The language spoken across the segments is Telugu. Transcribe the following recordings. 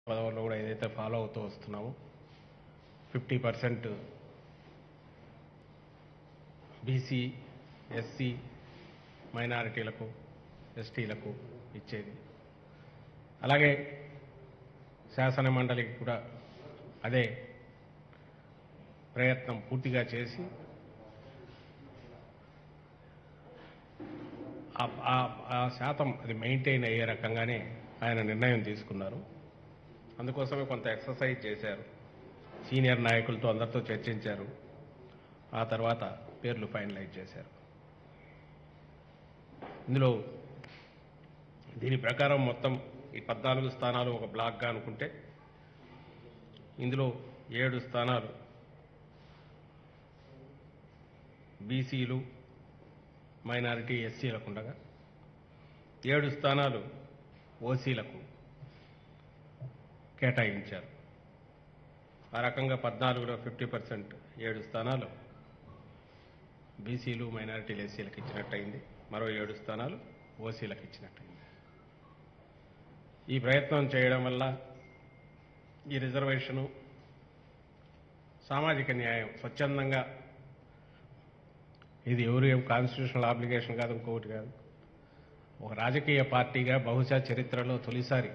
పదవుల్లో కూడా ఏదైతే ఫాలో అవుతూ వస్తున్నామో 50% బీసీ, ఎస్సీ, మైనారిటీలకు, ఎస్టీలకు ఇచ్చేది. అలాగే శాసన మండలికి కూడా అదే ప్రయత్నం పూర్తిగా చేసి ఆ శాతం అది మెయింటైన్ అయ్యే రకంగానే ఆయన నిర్ణయం తీసుకున్నారు. అందుకోసమే కొంత ఎక్సర్సైజ్ చేశారు. సీనియర్ నాయకులతో అందరితో చర్చించారు. ఆ తర్వాత పేర్లు ఫైనలైజ్ చేశారు. ఇందులో దీని ప్రకారం మొత్తం ఈ 14 స్థానాలు ఒక బ్లాక్గా అనుకుంటే ఇందులో 7 స్థానాలు బీసీలు, మైనారిటీ, ఎస్సీలకు ఉండగా 7 స్థానాలు ఓసీలకు కేటాయించారు. ఆ రకంగా 14లో 50% 7 స్థానాలు బీసీలు, మైనారిటీలు, ఎస్సీలకు ఇచ్చినట్టయింది. మరో 7 స్థానాలు ఓసీలకు ఇచ్చినట్టయింది. ఈ ప్రయత్నం చేయడం వల్ల ఈ రిజర్వేషను సామాజిక న్యాయం స్వచ్ఛందంగా, ఇది ఎవరు కాన్స్టిట్యూషనల్ ఆబ్లిగేషన్ కాదు, ఇంకొకటి కాదు, ఒక రాజకీయ పార్టీగా బహుశా చరిత్రలో తొలిసారి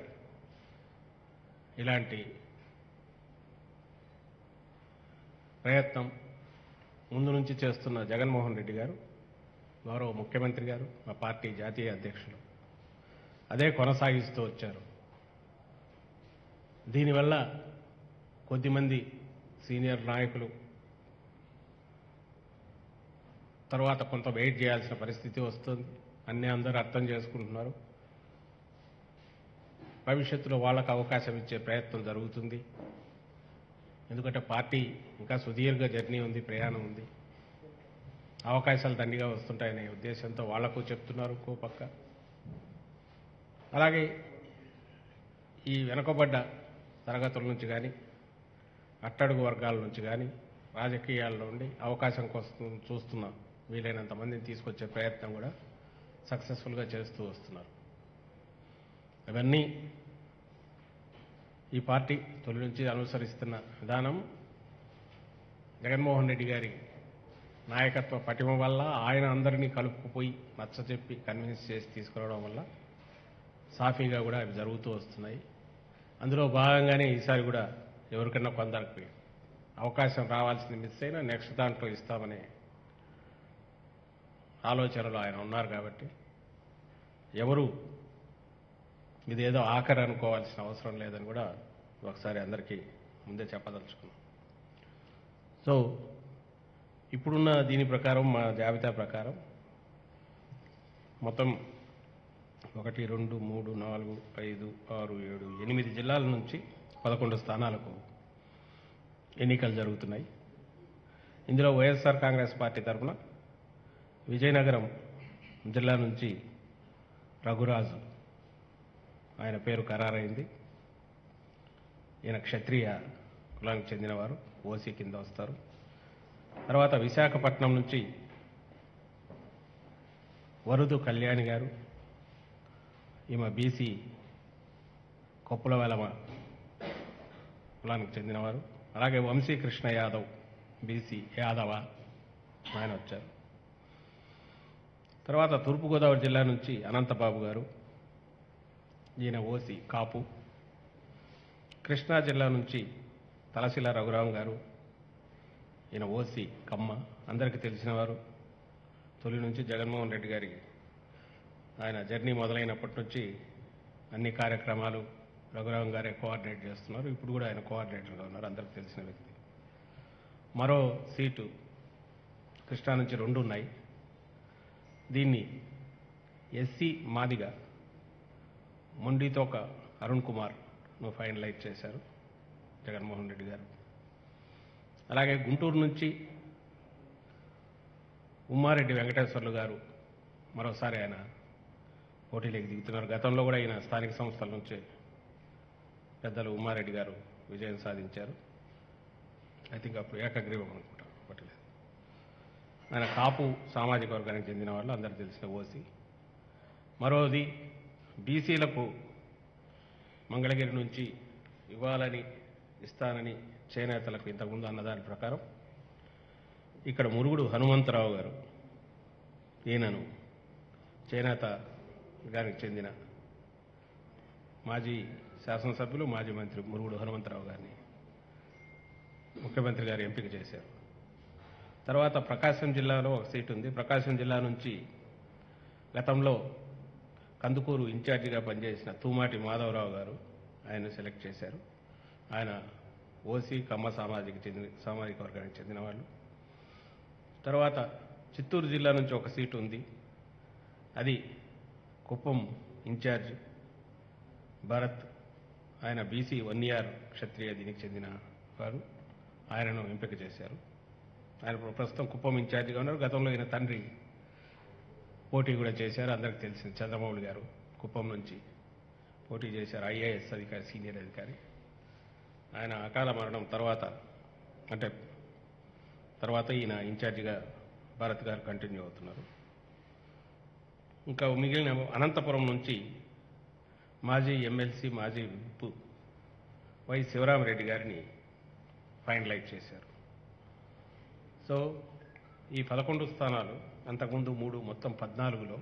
ఇలాంటి ప్రయత్నం ముందు నుంచి చేస్తున్న జగన్మోహన్ రెడ్డి గారు, గౌరవ ముఖ్యమంత్రి గారు, మా పార్టీ జాతీయ అధ్యక్షులు అదే కొనసాగిస్తూ వచ్చారు. దీనివల్ల కొద్దిమంది సీనియర్ నాయకులు తర్వాత కొంత వెయిట్ చేయాల్సిన పరిస్థితి వస్తుంది. అందరూ అర్థం చేసుకుంటున్నారు. భవిష్యత్తులో వాళ్ళకు అవకాశం ఇచ్చే ప్రయత్నం జరుగుతుంది. ఎందుకంటే పార్టీ ఇంకా సుదీర్ఘ జర్నీ ఉంది, ప్రయాణం ఉంది. అవకాశాలు దండిగా వస్తుంటాయనే ఉద్దేశంతో వాళ్లకు చెప్తున్నారు ఇంకో పక్క. అలాగే ఈ వెనుకబడ్డ తరగతుల నుంచి కానీ, అట్టడుగు వర్గాల నుంచి కానీ, రాజకీయాల్లో ఉండి అవకాశం కోసం చూస్తున్న వీలైనంత మందిని తీసుకొచ్చే ప్రయత్నం కూడా సక్సెస్ఫుల్గా చేస్తూ వస్తున్నారు. అవన్నీ ఈ పార్టీ తొలి నుంచి అనుసరిస్తున్న విధానం జగన్మోహన్ రెడ్డి గారి నాయకత్వ పటిమ వల్ల, ఆయన అందరినీ కలుపుకుపోయి నచ్చచెప్పి కన్విన్స్ చేసి తీసుకురావడం వల్ల సాఫీగా కూడా అవి జరుగుతూ వస్తున్నాయి. అందులో భాగంగానే ఈసారి కూడా ఎవరికన్నా కొందరికి అవకాశం రావాల్సింది మిస్ అయినా నెక్స్ట్ దాంట్లో ఇస్తామనే ఆలోచనలో ఆయన ఉన్నారు. కాబట్టి ఎవరు ఇదేదో ఆఖరి అనుకోవాల్సిన అవసరం లేదని కూడా ఒకసారి అందరికీ ముందే చెప్పదలుచుకున్నాం. సో ఇప్పుడున్న దీని ప్రకారం, మా జాబితా ప్రకారం మొత్తం 1, 2, 3, 4, 5, 6, 7, 8 జిల్లాల నుంచి 11 స్థానాలకు ఎన్నికలు జరుగుతున్నాయి. ఇందులో వైఎస్ఆర్ కాంగ్రెస్ పార్టీ తరఫున విజయనగరం జిల్లా నుంచి రఘురాజు, ఆయన పేరు ఖరారైంది. ఈయన క్షత్రియ కులానికి చెందినవారు, ఓసీ కింద వస్తారు. తర్వాత విశాఖపట్నం నుంచి వరుదు కళ్యాణి గారు, ఈమె బీసీ కొప్పుల వెలమ కులానికి చెందినవారు. అలాగే వంశీకృష్ణ యాదవ్, బీసీ యాదవ, ఆయన వచ్చారు. తర్వాత తూర్పుగోదావరి జిల్లా నుంచి అనంతబాబు గారు, ఈయన ఓసీ కాపు. కృష్ణా జిల్లా నుంచి తలశిల రఘురాం గారు, ఈయన ఓసీ కమ్మ. అందరికీ తెలిసినవారు. తొలి నుంచి జగన్మోహన్ రెడ్డి గారికి ఆయన జర్నీ మొదలైనప్పటి నుంచి అన్ని కార్యక్రమాలు రఘురాం గారే కోఆర్డినేట్ చేస్తున్నారు. ఇప్పుడు కూడా ఆయన కోఆర్డినేటర్గా ఉన్నారు, అందరికీ తెలిసిన వ్యక్తి. మరో సీటు కృష్ణా నుంచి 2 ఉన్నాయి. దీన్ని ఎస్సీ మాదిగా మొండితోక అరుణ్ కుమార్ను ఫైనలైజ్ చేశారు జగన్మోహన్ రెడ్డి గారు. అలాగే గుంటూరు నుంచి ఉమ్మారెడ్డి వెంకటేశ్వర్లు గారు మరోసారి ఆయన పోటీలోకి దిగుతున్నారు. గతంలో కూడా ఆయన స్థానిక సంస్థల నుంచి పెద్దలు ఉమ్మారెడ్డి గారు విజయం సాధించారు. ఐ థింక్ అప్పుడు ఏకగ్రీవం అనుకుంటా, పట్టలేదు. ఆయన కాపు సామాజిక వర్గానికి చెందిన వాళ్ళు, అందరూ తెలిసిన ఓసీ. మరోది బీసీలకు మంగళగిరి నుంచి ఇవ్వాలని ఇస్తానని చేనేతలకు ఇంతకుముందు అన్నదాని ప్రకారం ఇక్కడ మురుగుడు హనుమంతరావు గారు, ఈయనను చేనేత గారికి చెందిన మాజీ శాసనసభ్యులు మాజీ మంత్రి మురుగుడు హనుమంతరావు గారిని ముఖ్యమంత్రి గారు ఎంపిక చేశారు. తర్వాత ప్రకాశం జిల్లాలో ఒక సీటు ఉంది. ప్రకాశం జిల్లా నుంచి గతంలో కందుకూరు ఇన్ఛార్జిగా పనిచేసిన తూమాటి మాధవరావు గారు ఆయన సెలెక్ట్ చేశారు. ఆయన ఓసీ కమ్మ సామాజిక వర్గానికి చెందిన వాళ్ళు. తర్వాత చిత్తూరు జిల్లా నుంచి ఒక సీటు ఉంది. అది కుప్పం ఇన్ఛార్జ్ భరత్, ఆయన బీసీ 1 ఇయర్ క్షత్రియ దీనికి చెందిన వారు. ఆయనను ఎంపిక చేశారు. ఆయన ప్రస్తుతం కుప్పం ఇన్ఛార్జిగా ఉన్నారు. గతంలో ఈయన తండ్రి పోటీ కూడా చేశారు. అందరికీ తెలిసింది, చంద్రమౌళి గారు కుప్పం నుంచి పోటీ చేశారు. ఐఏఎస్ అధికారి, సీనియర్ అధికారి. ఆయన అకాల మరణం తర్వాత ఈయన ఇన్ఛార్జిగా భారత్ గారు కంటిన్యూ అవుతున్నారు. ఇంకా మిగిలిన అనంతపురం నుంచి మాజీ ఎమ్మెల్సీ, మాజీ విప్ వై శివరామరెడ్డి గారిని ఫైనలైజ్ చేశారు. సో ఈ 11 స్థానాలు, అంతకుముందు 3, మొత్తం 14లో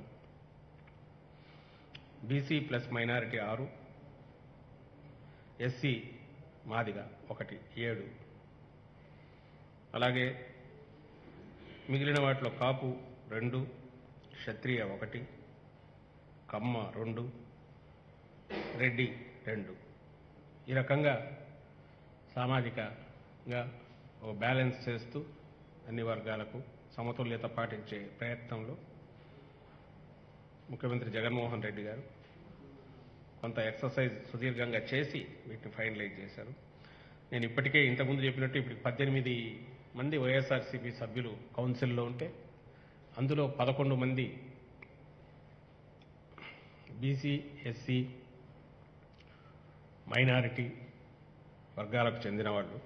BC plus minority 6, SC Madiga 1, 7. అలాగే మిగిలిన వాటిలో కాపు 2, క్షత్రియ 1, కమ్మ 2, రెడ్డి 2. ఈ రకంగా సామాజికంగా ఒక బ్యాలెన్స్ చేస్తూ అన్ని వర్గాలకు సమతుల్యత పాటించే ప్రయత్నంలో ముఖ్యమంత్రి జగన్మోహన్ రెడ్డి గారు కొంత ఎక్సర్సైజ్ సుదీర్ఘంగా చేసి వీటిని ఫైనలైజ్ చేశారు. నేను ఇప్పటికే ఇంతకుముందు చెప్పినట్టు ఇప్పుడు 18 మంది వైఎస్ఆర్సీపీ సభ్యులు కౌన్సిల్లో ఉంటే అందులో 11 మంది బీసీ, ఎస్సీ, మైనారిటీ వర్గాలకు చెందిన వాళ్ళు.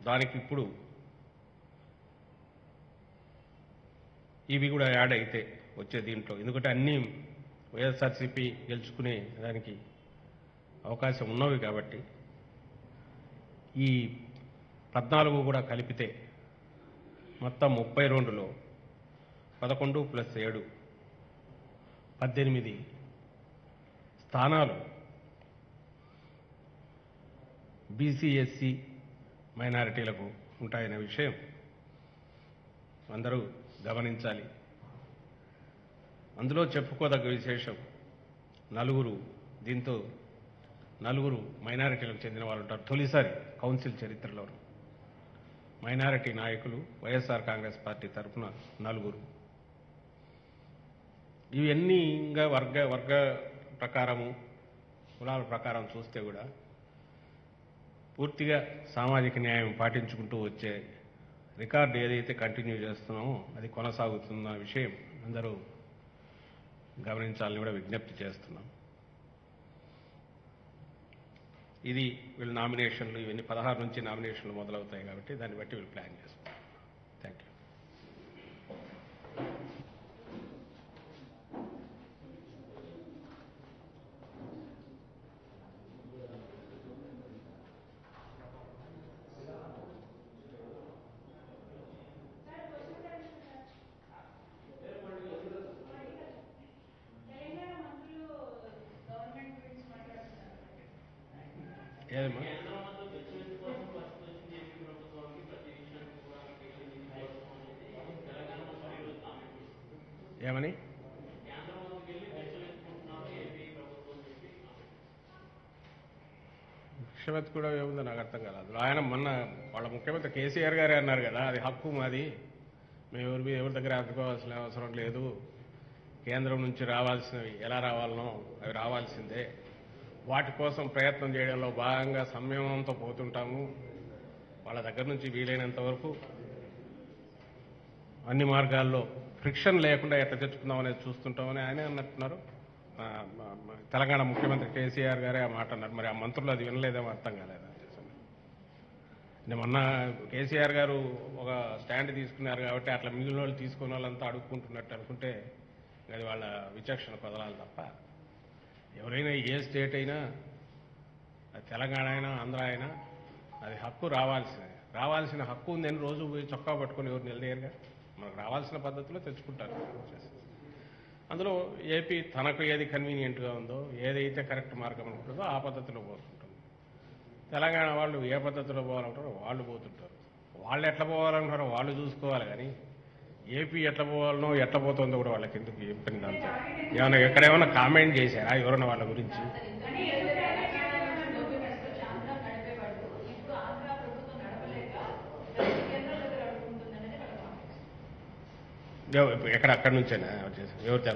దానికి ఇప్పుడు ఇవి కూడా యాడ్ అయితే వచ్చే దీంట్లో, ఎందుకంటే అన్నీ వైఎస్ఆర్సీపీ గెలుచుకునే దానికి అవకాశం ఉన్నవి కాబట్టి ఈ 14 కూడా కలిపితే మొత్తం 32లో 11 + 7 18 స్థానాలు బీసీ, ఎస్సీ, మైనారిటీలకు ఉంటాయనే విషయం అందరూ గమనించాలి. అందులో చెప్పుకోదగ్గ విశేషం, దీంతో 4 మైనారిటీలకు చెందిన వాళ్ళు ఉంటారు. తొలిసారి కౌన్సిల్ చరిత్రలో మైనారిటీ నాయకులు వైఎస్ఆర్ కాంగ్రెస్ పార్టీ తరఫున 4. ఇవన్నీ ఇంకా వర్గ ప్రకారము, కులాల ప్రకారం చూస్తే కూడా పూర్తిగా సామాజిక న్యాయం పాటించుకుంటూ వచ్చే రికార్డు ఏదైతే కంటిన్యూ చేస్తున్నామో అది కొనసాగుతున్న విషయం అందరూ గమనించాలని కూడా విజ్ఞప్తి చేస్తున్నాం. ఇది వీళ్ళ నామినేషన్లు, ఇవన్నీ 16 నుంచి నామినేషన్లు మొదలవుతాయి కాబట్టి దాన్ని బట్టి వీళ్ళు ప్లాన్ చేస్తాం. Thank you. ఏదమ్మా ఏమని విషవత్ కూడా ఏముందో నాకు అర్థం కాలేదు. ఆయన మొన్న వాళ్ళ ముఖ్యమంత్రి కేసీఆర్ గారే అన్నారు కదా, అది హక్కు మాది, మేము ఎవరి దగ్గర అడ్డుకోవాల్సిన అవసరం లేదు, కేంద్రం నుంచి రావాల్సినవి ఎలా రావాలనో అవి రావాల్సిందే, వాటి కోసం ప్రయత్నం చేయడంలో భాగంగా సంయమనంతో పోతుంటాము, వాళ్ళ దగ్గర నుంచి వీలైనంత వరకు అన్ని మార్గాల్లో ఫ్రిక్షన్ లేకుండా ఎట్లా తెచ్చుకుందాం అనేది చూస్తుంటామని ఆయనే అన్నట్టున్నారు. తెలంగాణ ముఖ్యమంత్రి కేసీఆర్ గారే ఆ మాట అన్నారు. మరి ఆ మంత్రులు అది వినలేదేమో అర్థం కాలేదు. మొన్న కేసీఆర్ గారు ఒక స్టాండ్ తీసుకున్నారు కాబట్టి అట్లా మిగిలిన వాళ్ళు తీసుకున్న వాళ్ళంతా అడుక్కుంటున్నట్టు అనుకుంటే అది వాళ్ళ విచక్షణ కొదలాలి తప్ప, ఎవరైనా ఏ స్టేట్ అయినా అది తెలంగాణ అయినా ఆంధ్ర అయినా అది హక్కు రావాల్సిన హక్కు ఉందని రోజు పోయి చొక్కా పట్టుకొని ఎవరు నిలదీయరుగా. మనకు రావాల్సిన పద్ధతిలో తెచ్చుకుంటారు. అందులో ఏపీ తనకు ఏది కన్వీనియంట్గా ఉందో, ఏదైతే కరెక్ట్ మార్గం ఉంటుందో ఆ పద్ధతిలో పోతుంటుంది. తెలంగాణ వాళ్ళు ఏ పద్ధతిలో పోవాలంటారో వాళ్ళు పోతుంటారు. వాళ్ళు ఎట్లా పోవాలంటారో వాళ్ళు చూసుకోవాలి. కానీ ఏపీ ఎట్లా పోవాలనో ఎట్లా పోతుందో కూడా వాళ్ళకి ఎందుకు చెప్పింది అంతా. ఎక్కడేమన్నా కామెంట్ చేశారా ఎవరన్నా వాళ్ళ గురించి? అక్కడి నుంచేనా ఎవరు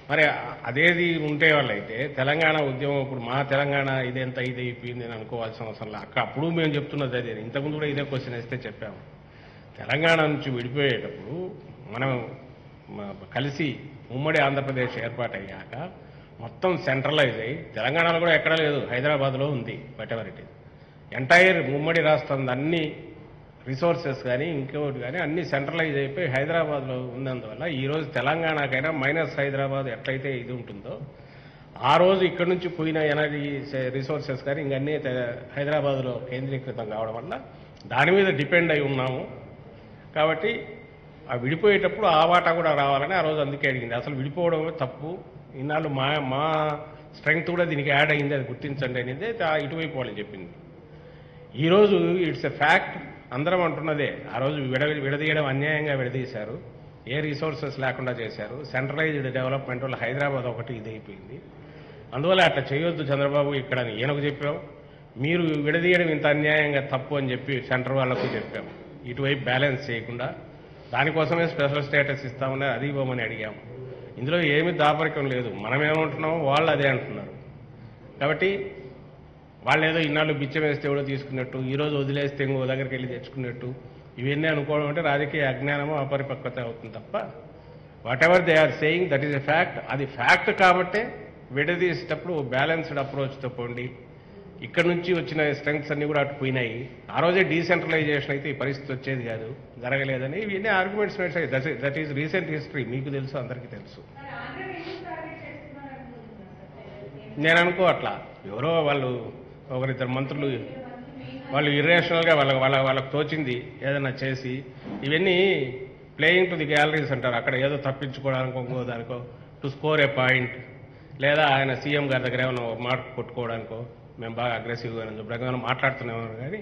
మరి అదేది ఉంటే వాళ్ళైతే తెలంగాణ ఉద్యమం ఇప్పుడు మా తెలంగాణ ఇదెంత ఇది అయిపోయింది అని అనుకోవాల్సిన అవసరం అప్పుడు మేము చెప్తున్నది అదే. ఇంతకుముందు కూడా ఇదే క్వశ్చన్ వేస్తే చెప్పాము. తెలంగాణ నుంచి విడిపోయేటప్పుడు మనం కలిసి ఉమ్మడి ఆంధ్రప్రదేశ్ ఏర్పాటయ్యాక మొత్తం సెంట్రలైజ్ అయ్యి తెలంగాణలో కూడా ఎక్కడా లేదు, హైదరాబాద్లో ఉంది. వాటెవర్ ఇట్ ఈజ్ ఎంటైర్ ఉమ్మడి రాష్ట్రం అన్ని రిసోర్సెస్ కానీ ఇంకోటి కానీ అన్ని సెంట్రలైజ్ అయిపోయి హైదరాబాద్లో ఉన్నందువల్ల ఈరోజు తెలంగాణకైనా మైనస్ హైదరాబాద్ ఎట్లయితే ఇది ఉంటుందో ఆ రోజు ఇక్కడ నుంచి పోయిన ఎనర్జీ రిసోర్సెస్ కానీ ఇంకన్నీ హైదరాబాద్లో కేంద్రీకృతం కావడం వల్ల దాని మీద డిపెండ్ అయి ఉన్నాము. కాబట్టి ఆ విడిపోయేటప్పుడు ఆ వాటా కూడా రావాలని ఆ రోజు అందుకే అడిగింది. అసలు విడిపోవడం తప్పు, ఇన్నాళ్ళు మా స్ట్రెంగ్త్ కూడా దీనికి యాడ్ అయింది, అది గుర్తించండి అనేది ఇటువైపు వాళ్ళు చెప్పింది. ఈరోజు ఇట్స్ ఎ ఫ్యాక్ట్, అందరం అంటున్నదే. ఆ రోజు విడదీయడం అన్యాయంగా విడదీశారు, ఏ రిసోర్సెస్ లేకుండా చేశారు, సెంట్రలైజ్డ్ డెవలప్మెంట్ వల్ల హైదరాబాద్ ఒకటి ఇదైపోయింది. అందువల్ల అట్లా చేయొద్దు చంద్రబాబు ఇక్కడ అని ఈయనకు చెప్పాం. మీరు విడదీయడం ఇంత అన్యాయంగా తప్పు అని చెప్పి సెంటర్ వాళ్లకు చెప్పాం. ఇటువైపు బ్యాలెన్స్ చేయకుండా దానికోసమే స్పెషల్ స్టేటస్ ఇస్తామని అది ఇవ్వమని అడిగాము. ఇందులో ఏమీ దాపరికం లేదు. మనం ఏమంటున్నామో వాళ్ళు అదే అంటున్నారు. కాబట్టి వాళ్ళు ఏదో ఇన్నాళ్ళు బిచ్చం వేస్తే కూడా తీసుకున్నట్టు, ఈరోజు వదిలేస్తే ఇంకో దగ్గరికి వెళ్ళి తెచ్చుకున్నట్టు ఇవన్నీ అనుకోవడం అంటే రాజకీయ అజ్ఞానము అపరిపక్వత అవుతుంది తప్ప whatever they are saying that is a fact. అది ఫ్యాక్ట్ కాబట్టే విడదీసేటప్పుడు బ్యాలెన్స్డ్ అప్రోచ్తో పోండి. ఇక్కడ నుంచి వచ్చిన స్ట్రెంగ్స్ అన్ని కూడా అటు పోయినాయి. ఆ రోజే డీసెంట్రలైజేషన్ అయితే ఈ పరిస్థితి వచ్చేది కాదు, జరగలేదని ఇవన్నీ ఆర్గ్యుమెంట్స్ నడిచాయి. దట్ ఈస్ రీసెంట్ హిస్టరీ, మీకు తెలుసు, అందరికీ తెలుసు. నేను అనుకో అట్లా ఎవరో వాళ్ళు ఒకరిద్దరు మంత్రులు వాళ్ళు ఇర్రేషనల్గా వాళ్ళకు తోచింది ఏదైనా చేసి ఇవన్నీ ప్లేయింగ్ టు ది గ్యాలరీస్ అంటారు. అక్కడ ఏదో తప్పించుకోవడానికో ఇంకో దానికో టు స్కోర్ ఏ పాయింట్, లేదా ఆయన సీఎం గారి దగ్గర ఏమైనా మార్క్ కొట్టుకోవడానికో మేము బాగా అగ్రెసివ్గా ఏమైనా మాట్లాడుతున్నామని. కానీ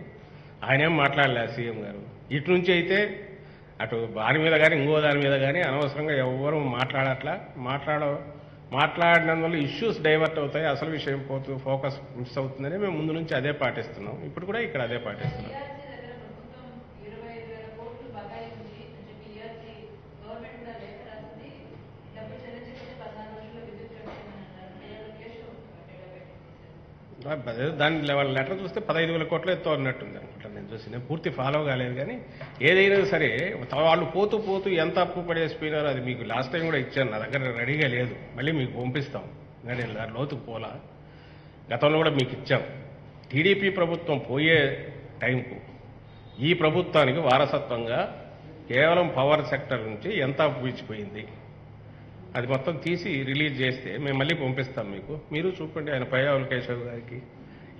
ఆయన ఏం మాట్లాడలేదు సీఎం గారు. ఇటు నుంచి అయితే అటు దాని మీద కానీ ఇంకో దాని మీద కానీ అనవసరంగా ఎవరు మాట్లాడినందువల్ల ఇష్యూస్ డైవర్ట్ అవుతాయి, అసలు విషయం ఫోకస్ మిస్ అవుతుందని మేము ముందు నుంచి అదే పాటిస్తున్నాం. ఇప్పుడు కూడా ఇక్కడ అదే పాటిస్తున్నాం. దాని వాళ్ళ లెటర్ చూస్తే 15,000 కోట్లు ఎత్తో అన్నట్టుంది అనుకుంటా. నేను పూర్తి ఫాలో కాలేదు. కానీ ఏదైనా సరే వాళ్ళు పోతూ ఎంత అప్పు పడేసిపోయినారో అది మీకు లాస్ట్ టైం కూడా ఇచ్చాను, నా దగ్గర రెడీగా లేదు, మళ్ళీ మీకు పంపిస్తాం. నేను దాని లోతుకు పోలా, గతంలో కూడా మీకు ఇచ్చాం. టీడీపీ ప్రభుత్వం పోయే టైంకు ఈ ప్రభుత్వానికి వారసత్వంగా కేవలం పవర్ సెక్టర్ నుంచి ఎంత అప్పు ఇచ్చిపోయింది అది మొత్తం తీసి రిలీజ్ చేస్తే మేము మళ్ళీ పంపిస్తాం మీకు. మీరు చూపండి. ఆయన పయ్యావుల కేశవ్ గారికి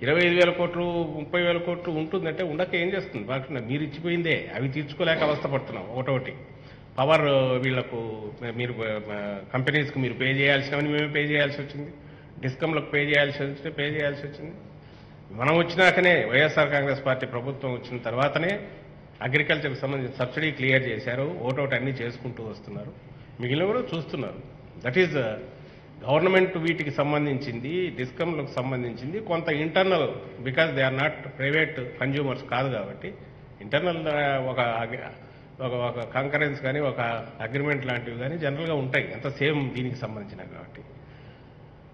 25,000 కోట్లు 30,000 కోట్లు ఉంటుందంటే ఉండక ఏం చేస్తుంది బాగా మీరు ఇచ్చిపోయిందే, అవి తీర్చుకోలేక అవస్థపడుతున్నాం. ఒకటోటి పవర్ వీళ్లకు మీరు కంపెనీస్కి మీరు పే చేయాల్సినవని మేమే పే చేయాల్సి వచ్చింది, డిస్కంలకు పే చేయాల్సి వచ్చింది. మనం వచ్చినాకనే వైఎస్ఆర్ కాంగ్రెస్ పార్టీ ప్రభుత్వం వచ్చిన తర్వాతనే అగ్రికల్చర్కి సంబంధించిన సబ్సిడీ క్లియర్ చేశారు. ఒకటోటి అన్ని చేసుకుంటూ వస్తున్నారు. మిగిలిన కూడా చూస్తున్నారు. దట్ ఈజ్ గవర్నమెంట్ వీటికి సంబంధించింది, డిస్కంలకు సంబంధించింది కొంత internal, because they are not private consumers కాదు కాబట్టి ఇంటర్నల్ ఒక కంకరెన్స్ కానీ ఒక అగ్రిమెంట్ లాంటివి కానీ జనరల్గా ఉంటాయి, అంత సేమ్ దీనికి సంబంధించిన కాబట్టి.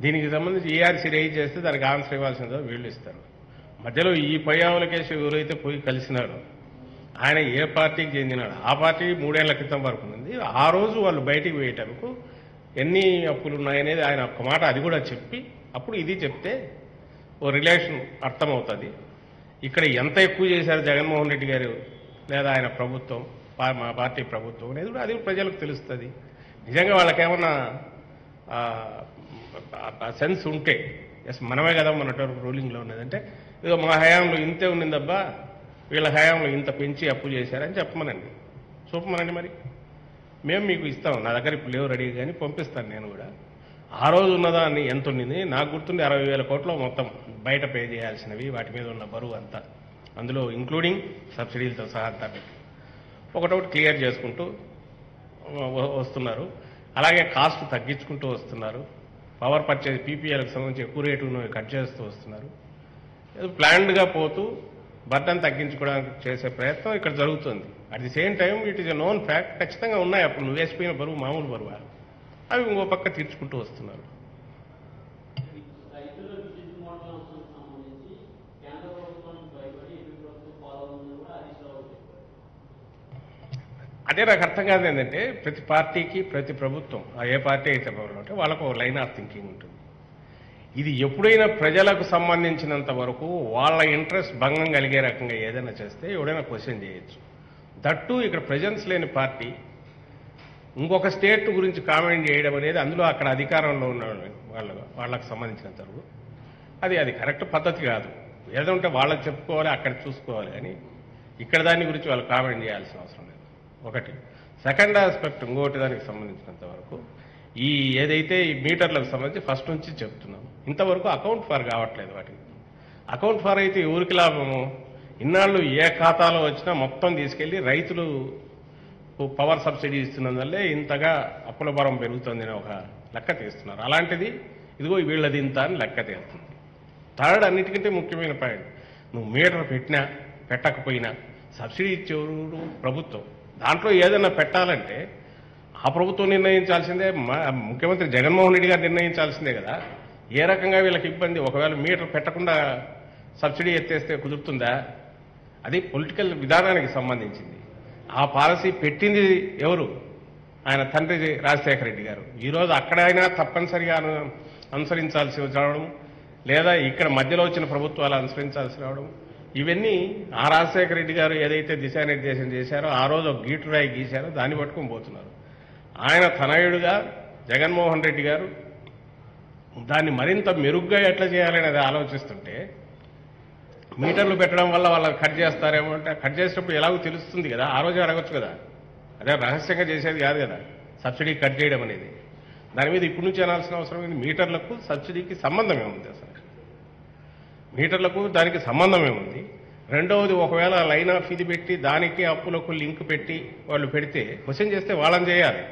దీనికి సంబంధించి ఈఆర్సీ రైజ్ చేస్తే దానికి ఆన్సర్ ఇవ్వాల్సిందో వీళ్ళు ఇస్తారు. మధ్యలో ఈ పయ్యావుల కేసు ఎవరైతే పోయి కలిసినాడో ఆయన ఏ పార్టీకి చెందినాడు, ఆ పార్టీ 3 ఏళ్ల క్రితం వరకు ఉంది. ఆ రోజు వాళ్ళు బయటికి పోయేటందుకు ఎన్ని అప్పులు ఉన్నాయనేది ఆయన ఒక్క మాట అది కూడా చెప్పి అప్పుడు ఇది చెప్తే ఓ రిలేషన్ అర్థమవుతుంది. ఇక్కడ ఎంత ఎక్కువ చేశారు జగన్మోహన్ రెడ్డి గారు లేదా ఆయన ప్రభుత్వం, మా పార్టీ ప్రభుత్వం అనేది కూడా అది ప్రజలకు తెలుస్తుంది. నిజంగా వాళ్ళకేమన్నా సెన్స్ ఉంటే ఎస్ మనమే కదా మొన్నటి రూలింగ్లో ఉన్నదంటే ఇదో మా హయాంలో ఇంతే ఉన్నదబ్బా, వీళ్ళ హయాంలో ఇంత పెంచి అప్పు చేశారని చెప్పమనండి, చూపమనండి. మరి మేము మీకు ఇస్తాం, నా దగ్గర ఇప్పుడు లేవు రెడీ కానీ పంపిస్తాను నేను కూడా. ఆ రోజు ఉన్నదాన్ని ఎంత ఉండింది నాకు గుర్తుండి 60,000 కోట్లు మొత్తం బయట పే చేయాల్సినవి, వాటి మీద ఉన్న బరువు అంతా, అందులో ఇంక్లూడింగ్ సబ్సిడీలతో సహా అంతా పెట్టి ఒకటొకటి క్లియర్ చేసుకుంటూ వస్తున్నారు. అలాగే కాస్ట్ తగ్గించుకుంటూ వస్తున్నారు. పవర్ పర్చేజ్ పీపీఎల్కి సంబంధించి ఎక్కువ రేటును కట్ చేస్తూ వస్తున్నారు. ప్లాన్డ్గా పోతూ బర్డన్ తగ్గించుకోవడానికి చేసే ప్రయత్నం ఇక్కడ జరుగుతుంది. At the same time it is a known fact, ఖచ్చితంగా ఉన్నాయి. అప్పుడు నువ్వు వేసిపోయిన బరువు మామూలు బరువు, అవి ఇంకో పక్క తీర్చుకుంటూ వస్తున్నారు. అదే నాకు అర్థం కాదు ఏంటంటే, ప్రతి పార్టీకి ప్రతి ప్రభుత్వం ఏ పార్టీ అయితే ఉంటే వాళ్ళకు ఒక లైన్ ఆఫ్ థింకింగ్ ఉంటుంది. ఇది ఎప్పుడైనా ప్రజలకు సంబంధించినంత వరకు వాళ్ళ ఇంట్రెస్ట్ భంగం కలిగే రకంగా ఏదైనా చేస్తే ఎవడైనా క్వశ్చన్ చేయొచ్చు. దట్టు ఇక్కడ ప్రెజెన్స్ లేని పార్టీ ఇంకొక స్టేట్ గురించి కామెంట్ చేయడం అనేది, అందులో అక్కడ అధికారంలో ఉన్న వాళ్ళకు సంబంధించినంత వరకు అది కరెక్ట్ పద్ధతి కాదు. ఏదో ఉంటే వాళ్ళకి చెప్పుకోవాలి, అక్కడ చూసుకోవాలి, కానీ ఇక్కడ దాని గురించి వాళ్ళు కామెంట్ చేయాల్సిన అవసరం లేదు. ఒకటి. సెకండ్ ఆస్పెక్ట్ ఇంకోటి దానికి సంబంధించినంత వరకు ఈ ఏదైతే ఈ మీటర్లకు సంబంధించి ఫస్ట్ నుంచి చెప్తున్నాం, ఇంతవరకు అకౌంట్ ఫార్ కావట్లేదు. వాటికి అకౌంట్ ఫార్ అయితే ఊరికి లాభము, ఇన్నాళ్ళు ఏ ఖాతాలో వచ్చినా మొత్తం తీసుకెళ్లి రైతులు పవర్ సబ్సిడీ ఇస్తున్నందువల్లే ఇంతగా అప్పుల భారం పెరుగుతుందని ఒక లెక్క తీస్తున్నారు. అలాంటిది ఇదిగో వీళ్ళది ఇంత అని లెక్క తీస్తుంది. థర్డ్, అన్నిటికంటే ముఖ్యమైన పాయింట్, నువ్వు మీటర్ పెట్టినా పెట్టకపోయినా సబ్సిడీ ఇచ్చేవారు ప్రభుత్వం. దాంట్లో ఏదైనా పెట్టాలంటే ఆ ప్రభుత్వం నిర్ణయించాల్సిందే, ముఖ్యమంత్రి జగన్మోహన్ రెడ్డి గారు నిర్ణయించాల్సిందే కదా. ఏ రకంగా వీళ్ళకి ఇబ్బంది, ఒకవేళ మీటర్ పెట్టకుండా సబ్సిడీ ఎత్తేస్తే కుదురుతుందా? అది పొలిటికల్ విధానానికి సంబంధించింది. ఆ పాలసీ పెట్టింది ఎవరు? ఆయన తండ్రి రాజశేఖర రెడ్డి గారు. ఈరోజు అక్కడైనా తప్పనిసరిగా అనుసరించాల్సి రావడం, లేదా ఇక్కడ మధ్యలో వచ్చిన ప్రభుత్వాలు అనుసరించాల్సి రావడం, ఇవన్నీ ఆ రాజశేఖర రెడ్డి గారు ఏదైతే దిశానిర్దేశం చేశారో ఆ రోజు ఒక గీటురాయి గీశారో దాన్ని పట్టుకొని పోతున్నారు. ఆయన తనయుడుగా జగన్మోహన్ రెడ్డి గారు దాన్ని మరింత మెరుగ్గా ఎట్లా చేయాలనేది ఆలోచిస్తుంటే, మీటర్లు పెట్టడం వల్ల వాళ్ళు కట్ చేస్తారేమో అంటే, కట్ చేసినప్పుడు ఎలాగో తెలుస్తుంది కదా, ఆ రోజే అడగొచ్చు కదా. అదే రహస్యంగా చేసేది కాదు కదా సబ్సిడీ కట్ చేయడం అనేది. దాని మీద ఇప్పటి నుంచి అనాల్సిన అవసరం ఏంది? మీటర్లకు సబ్సిడీకి సంబంధం ఏముంది? అసలు మీటర్లకు దానికి సంబంధం ఏముంది? రెండవది, ఒకవేళ లైన్ ఆఫ్ ఇది పెట్టి దానికి అప్పులకు లింక్ పెట్టి వాళ్ళు పెడితే క్వశ్చన్ చేస్తే వాళ్ళని చేయాలి,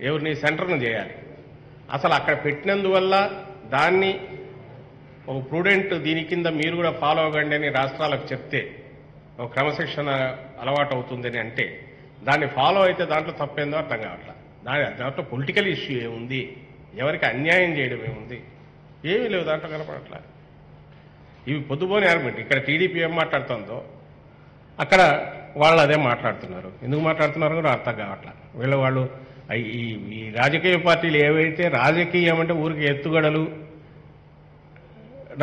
ఎవరిని? సెంటర్ను చేయాలి. అసలు అక్కడ పెట్టినందువల్ల దాన్ని ఒక ప్రూడెంట్ దీని కింద మీరు కూడా ఫాలో అవ్వండి అని రాష్ట్రాలకు చెప్తే ఒక క్రమశిక్షణ అలవాటు అవుతుందని అంటే, దాన్ని ఫాలో అయితే దాంట్లో తప్పేందో అర్థం కావట్లా. దాంట్లో పొలిటికల్ ఇష్యూ ఏముంది? ఎవరికి అన్యాయం చేయడం ఏముంది? ఏమీ లేవు దాంట్లో, కనపడట్లా. ఇవి పొద్దుపోని ఆర్గ్యుమెంట్. ఇక్కడ టీడీపీ ఏం మాట్లాడుతుందో అక్కడ వాళ్ళు అదే మాట్లాడుతున్నారు. ఎందుకు మాట్లాడుతున్నారో కూడా అర్థం కావట్లా. వాళ్ళు ఈ రాజకీయ పార్టీలు ఏవైతే రాజకీయం అంటే ఊరికి ఎత్తుగడలు,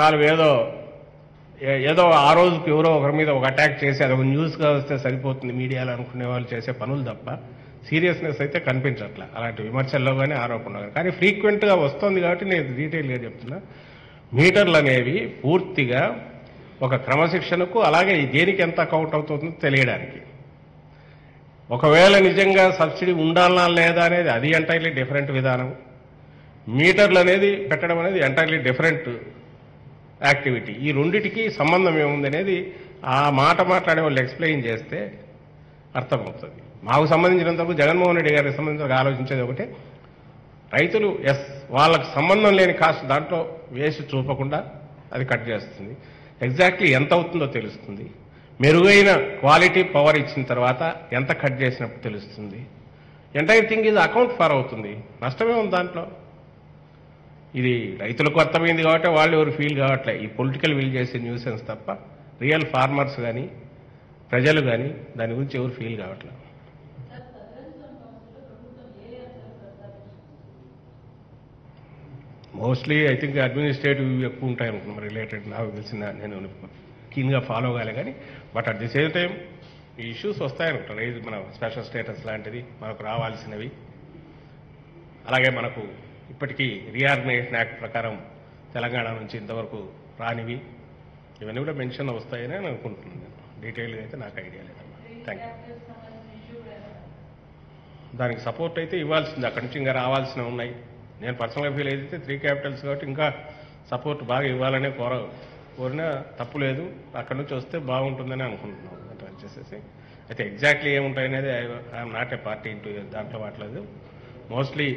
నాలుగు ఏదో ఆ రోజుకి ఎవరో ఒకరి మీద ఒక అటాక్ చేసి అది ఒక న్యూస్గా వస్తే సరిపోతుంది మీడియాలో అనుకునే వాళ్ళు చేసే పనులు తప్ప సీరియస్నెస్ అయితే కనిపించట్లా అలాంటి విమర్శల్లో కానీ ఆరోపణలు కానీ. కానీ ఫ్రీక్వెంట్గా వస్తుంది కాబట్టి నేను డీటెయిల్గా చెప్తున్నా. మీటర్లు అనేవి పూర్తిగా ఒక క్రమశిక్షణకు, అలాగే దేనికి ఎంత అకౌంట్ అవుతుందో తెలియడానికి. ఒకవేళ నిజంగా సబ్సిడీ ఉండాలనా లేదా అనేది అది ఎంటైర్లీ డిఫరెంట్ విధానం. మీటర్లు అనేది పెట్టడం అనేది ఎంటైర్లీ డిఫరెంట్ యాక్టివిటీ. ఈ రెండిటికి సంబంధం ఏముంది అనేది ఆ మాట మాట్లాడే వాళ్ళు ఎక్స్ప్లెయిన్ చేస్తే అర్థమవుతుంది. మాకు సంబంధించినంతవరకు జగన్మోహన్ రెడ్డి గారికి సంబంధించిన ఆలోచించేది ఒకటే, రైతులు వాళ్ళకు సంబంధం లేని కాస్ట్ దాంట్లో వేసి చూపకుండా అది కట్ చేస్తుంది. ఎగ్జాక్ట్లీ ఎంత అవుతుందో తెలుస్తుంది. మెరుగైన క్వాలిటీ పవర్ ఇచ్చిన తర్వాత ఎంత కట్ చేసినప్పుడు తెలుస్తుంది. ఎంటైర్ థింగ్ ఇది అకౌంట్ ఫార్ అవుతుంది. నష్టమే ఉంది దాంట్లో. ఇది రైతులకు అర్థమైంది కాబట్టి వాళ్ళు ఎవరు ఫీల్ కావట్లే. ఈ పొలిటికల్ విల్ చేసే న్యూసెన్స్ తప్ప రియల్ ఫార్మర్స్ కానీ ప్రజలు కానీ దాని గురించి ఎవరు ఫీల్ కావట్లే. మోస్ట్లీ ఐ థింక్ అడ్మినిస్ట్రేటివ్ ఎక్కువ ఉంటాయి అనుకున్నాం రిలేటెడ్. నాకు తెలిసిన నేను కీన్గా ఫాలో కాలే కానీ, but at the same time ఈ ఇష్యూస్ వస్తాయనుకుంటాను. ఇది మన స్పెషల్ స్టేటస్ లాంటిది మనకు రావాల్సినవి. అలాగే మనకు ఇప్పటికీ రీఆర్గనైజేషన్ యాక్ట్ ప్రకారం తెలంగాణ నుంచి ఇంతవరకు రానివి ఇవన్నీ కూడా మెన్షన్ వస్తాయని నేను అనుకుంటున్నాను. డీటెయిల్గా అయితే నాకు ఐడియా లేదమ్మా. Thank you. దానికి సపోర్ట్ అయితే ఇవ్వాల్సింది, అక్కడి నుంచి ఇంకా రావాల్సినవి ఉన్నాయి. నేను పర్సనల్గా ఫీల్ అయితే 3 క్యాపిటల్స్ కాబట్టి ఇంకా సపోర్ట్ బాగా ఇవ్వాలనే కోరినా తప్పు లేదు. అక్కడి నుంచి వస్తే బాగుంటుందని అనుకుంటున్నాం. అంటే వచ్చేసేసి అయితే ఎగ్జాక్ట్లీ ఏముంటాయనేది I'm not a party into దాంట్లో వాట్లేదు. Mostly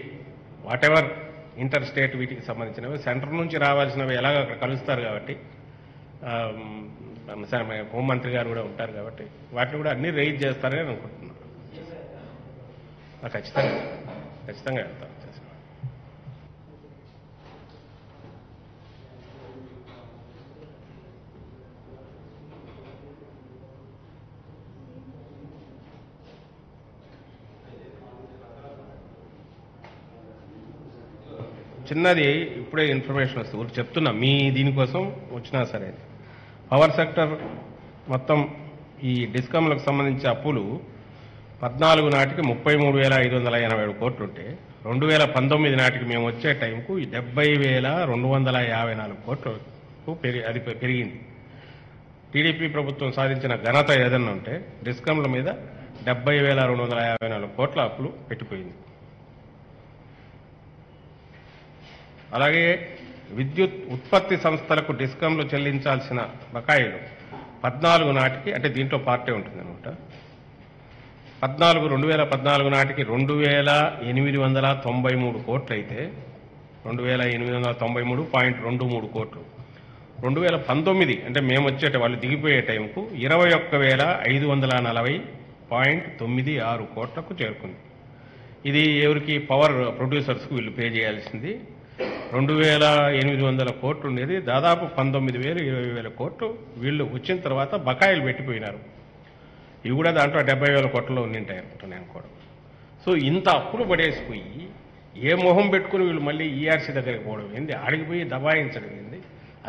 whatever inter state వీటికి సంబంధించినవి సెంటర్ నుంచి రావాల్సినవి ఎలాగో అక్కడ కలుస్తారు కాబట్టి హోంమంత్రి గారు కూడా ఉంటారు కాబట్టి వాటిని కూడా అన్ని రైజ్ చేస్తారని అనుకుంటున్నాను. ఖచ్చితంగా వెళ్తాను. చిన్నది ఇప్పుడే ఇన్ఫర్మేషన్ వస్తుంది, ఊరికి చెప్తున్నా మీ దీనికోసం వచ్చినా సరే. పవర్ సెక్టర్ మొత్తం ఈ డిస్కమ్లకు సంబంధించి అప్పులు 14 నాటికి 33,587 కోట్లు ఉంటే 2019 నాటికి మేము వచ్చే టైంకు 70,254 కోట్లకు అది పెరిగింది. టీడీపీ ప్రభుత్వం సాధించిన ఘనత ఏదన్నా ఉంటే డిస్కమ్ల మీద 70,254 కోట్ల అప్పులు పెట్టిపోయింది. అలాగే విద్యుత్ ఉత్పత్తి సంస్థలకు డిస్కంలు చెల్లించాల్సిన బకాయిలు 14 నాటికి, అంటే దీంట్లో పార్టీ ఉంటుంది అనమాట, 2014 నాటికి 2,893 కోట్లు అయితే 2,893.23 కోట్లు 2019 అంటే మేము వచ్చేట వాళ్ళు దిగిపోయే టైంకు 21,540.96 కోట్లకు చేరుకుంది. ఇది ఎవరికి? పవర్ ప్రొడ్యూసర్స్కు వీళ్ళు పే చేయాల్సింది 2,800 కోట్లు ఉండేది, దాదాపు 19,000 20,000 కోట్లు వీళ్ళు వచ్చిన తర్వాత బకాయిలు పెట్టిపోయినారు. ఇవి కూడా దాంట్లో 70,000 కోట్లలో ఉండింటాయి అనుకుంటాను నేను కూడా. సో ఇంత అప్పులు పడేసిపోయి ఏ మొహం పెట్టుకుని వీళ్ళు మళ్ళీ ఈఆర్సీ దగ్గరికి పోవడం ఏంది, ఆడిగిపోయి దబాయించడం ఏంది,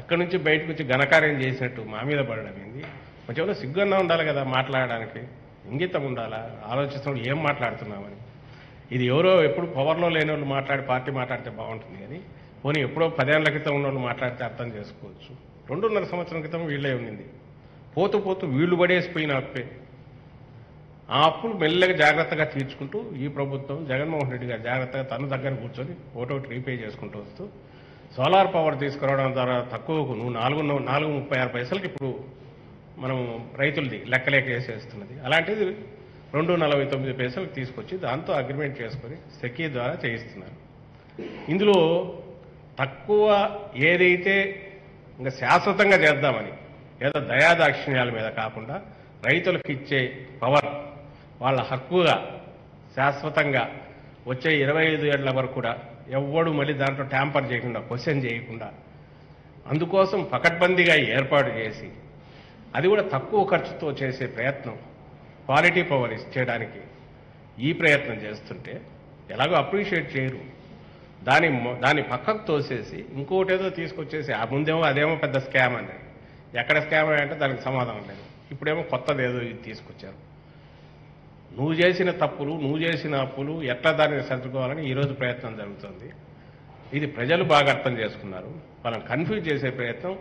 అక్కడి నుంచి బయటకు వచ్చి ఘనకార్యం చేసినట్టు మా మీద పడడం ఏంది. కొంచెం సిగ్గున్నా ఉండాలి కదా మాట్లాడడానికి, ఇంగితం ఉండాలా, ఆలోచిస్తున్నప్పుడు ఏం మాట్లాడుతున్నామని. ఇది ఎవరో ఎప్పుడు పవర్లో లేని వాళ్ళు పార్టీ మాట్లాడితే బాగుంటుంది కానీ పోనీ ఎప్పుడో 10 ఏళ్ల క్రితం ఉన్న వాళ్ళు మాట్లాడితే అర్థం చేసుకోవచ్చు. 2.5 సంవత్సరం క్రితం వీళ్ళే ఉండింది. పోతూ వీళ్ళు పడేసిపోయిన అప్పే. ఆ అప్పులు మెల్లగా జాగ్రత్తగా తీర్చుకుంటూ ఈ ప్రభుత్వం జగన్మోహన్ రెడ్డి గారు జాగ్రత్తగా తన దగ్గర కూర్చొని ఒకటి రీపే చేసుకుంటూ వస్తూ సోలార్ పవర్ తీసుకురావడం ద్వారా తక్కువకు 4.36 పైసలకి ఇప్పుడు మనం రైతులది లెక్కలేక వేసేస్తున్నది. అలాంటిది 2.49 పైసలకు తీసుకొచ్చి దాంతో అగ్రిమెంట్ చేసుకొని సెకీ ద్వారా చేయిస్తున్నారు. ఇందులో తక్కువ ఏదైతే ఇంకా శాశ్వతంగా చేద్దామని ఏదో దయాదాక్షిణ్యాల మీద కాకుండా రైతులకు ఇచ్చే పవర్ వాళ్ళ హక్కుగా శాశ్వతంగా వచ్చే 25 ఏళ్ల వరకు కూడా ఎవ్వడు మళ్ళీ దాంట్లో ట్యాంపర్ చేయకుండా క్వశ్చన్ చేయకుండా అందుకోసం పకడ్బందీగా ఏర్పాటు చేసి అది కూడా తక్కువ ఖర్చుతో చేసే ప్రయత్నం, క్వాలిటీ పవర్ ఇచ్చేయడానికి ఈ ప్రయత్నం చేస్తుంటే ఎలాగో అప్రిషియేట్ చేయరు. దాన్ని పక్కకు తోసేసి ఇంకోటి ఏదో తీసుకొచ్చేసి ఆ ముందేమో అదేమో పెద్ద స్కామ్ అని, ఎక్కడ స్కామ్ అంటే దానికి సమాధానం లేదు. ఇప్పుడేమో కొత్తది ఏదో ఇది తీసుకొచ్చారు. నువ్వు చేసిన తప్పులు, నువ్వు చేసిన అప్పులు ఎట్లా దాన్ని సర్దుకోవాలని ఈరోజు ప్రయత్నం జరుగుతుంది. ఇది ప్రజలు బాగా అర్థం చేసుకున్నారు. వాళ్ళని కన్ఫ్యూజ్ చేసే ప్రయత్నం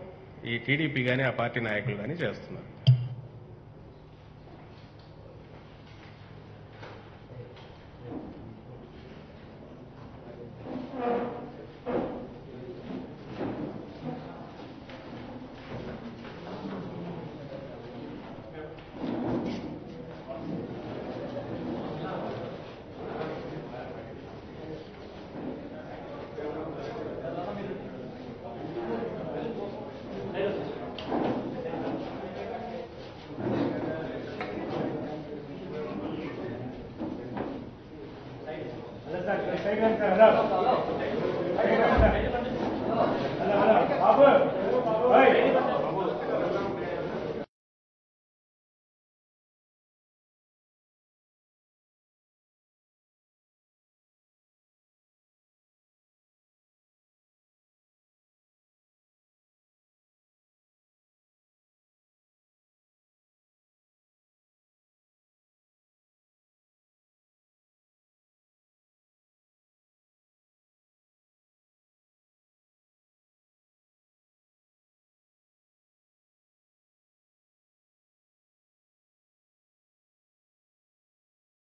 ఈ టీడీపీ కానీ ఆ పార్టీ నాయకులు కానీ చేస్తున్నారు.